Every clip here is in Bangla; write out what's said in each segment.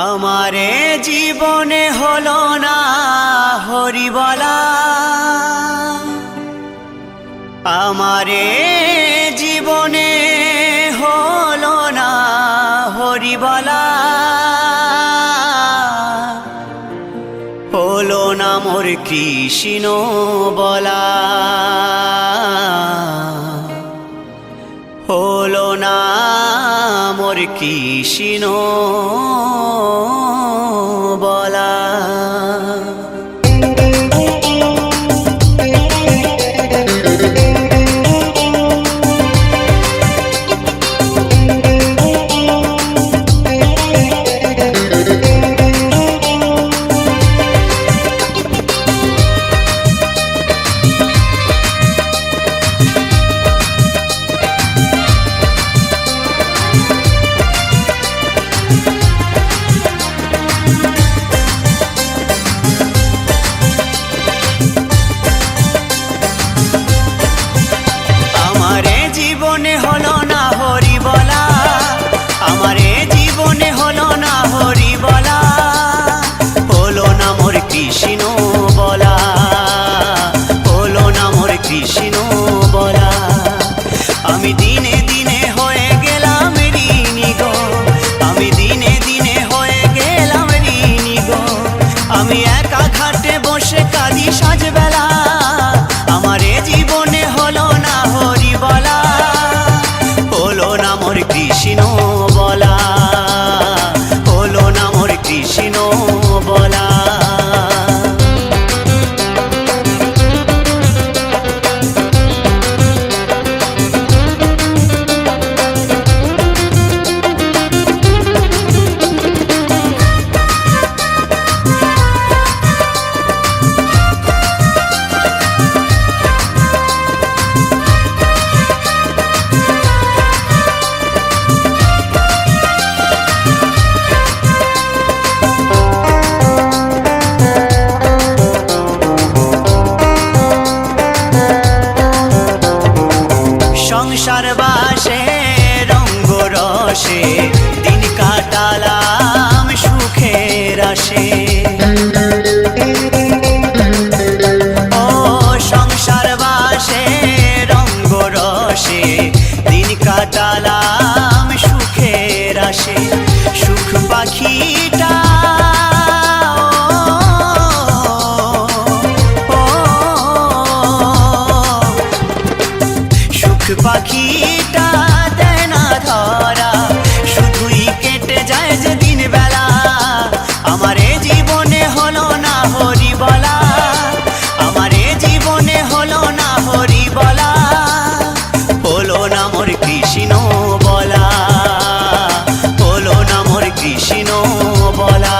আমারে জীবনে হলো না হরিবলা, আমারে জীবনে হলো না হরিবলা, হলো না মোর কৃষ্ণ বলা, হলো না মোর কৃষ্ণ বলা। কৃষ্ণ বলা, হলো না মোর কৃষ্ণ বলা, আমি দিনে দিনে হয়ে গেলাম ঋণী গো, আমি দিনে দিনে হয়ে গেলাম ঋণী গো, আমি একা ঘাটে বসে কাঁদি সাজবেলা, আমার এ জীবনে হলো না হরি বলা, হলো না মোর কৃষ্ণ বলা, হলো না মোর কৃষ্ণ বলা। সংসার বাসে রঙ্গ রসে দিন কাটালাম সুখের আসে, ও সংসার বাসে রঙ্গ রসে দিন কাটালাম সুখের আসে, সুখ পাখিটা পাখিটা দেয় না ধরা, শুধুই কেটে যায় যে দিন বেলা, আমার এ জীবনে হলো না হরি বলা, আমার এ জীবনে হলো না হরি বলা, হলো না মোর কৃষ্ণ বলা, হলো না মোর কৃষ্ণ বলা।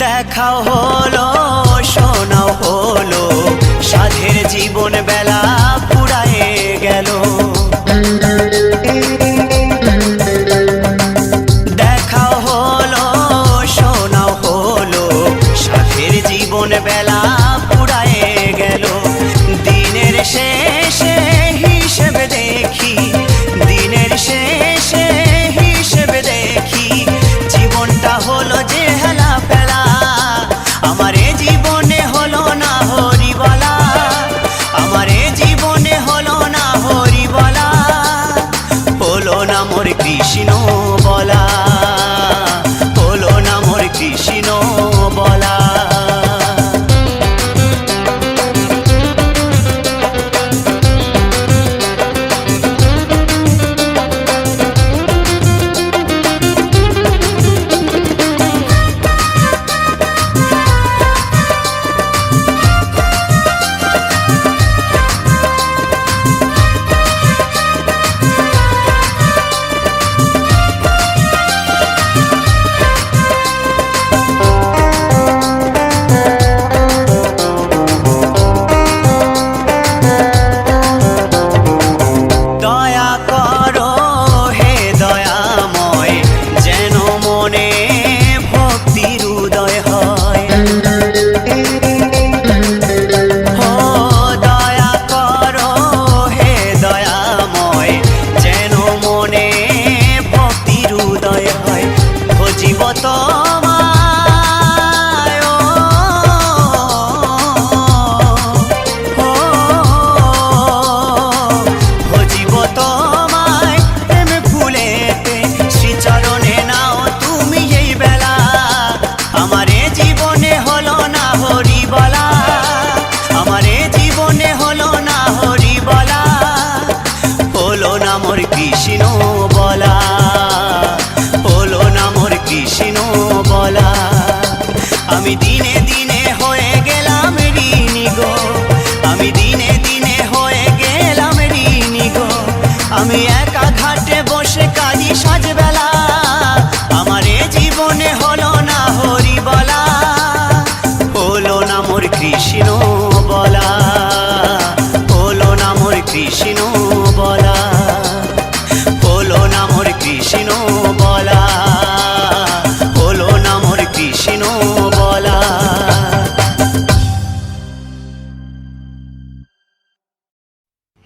দেখাও হলো শোনাও হলো সাধের জীবন বেলা ফুরায়ে গেল, দেখাও হলো শোনাও হলো সাধের জীবন বেলা ফুরায়ে গেল, দিনের শেষে হিসেব দেখি, দিনের শেষে হিসেব দেখি, জীবনটা হলো যে হেলা ফেলা,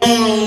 Hare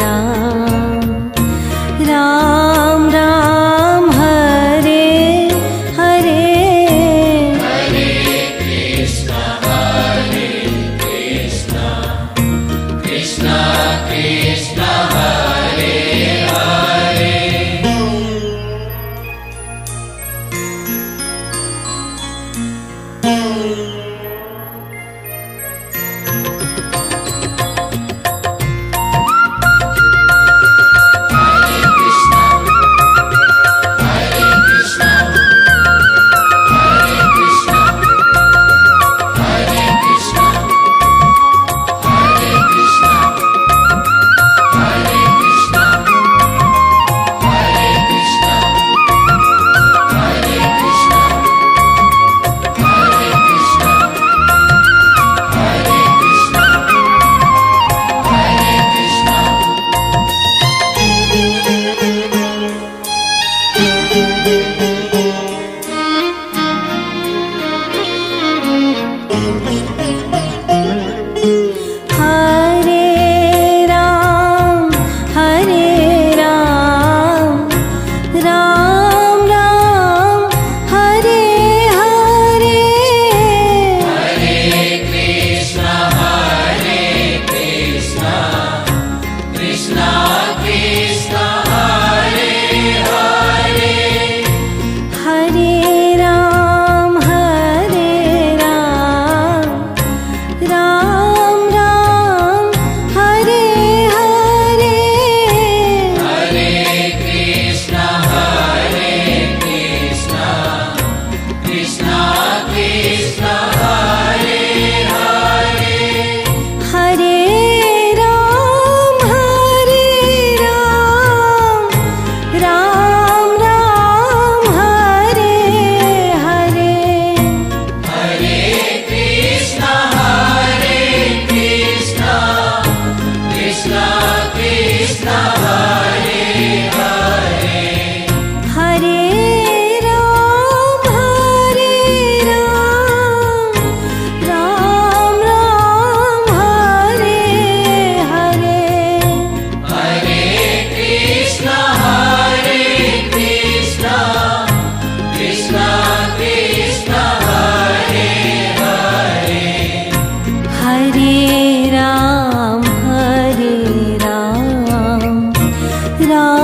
Ram রাম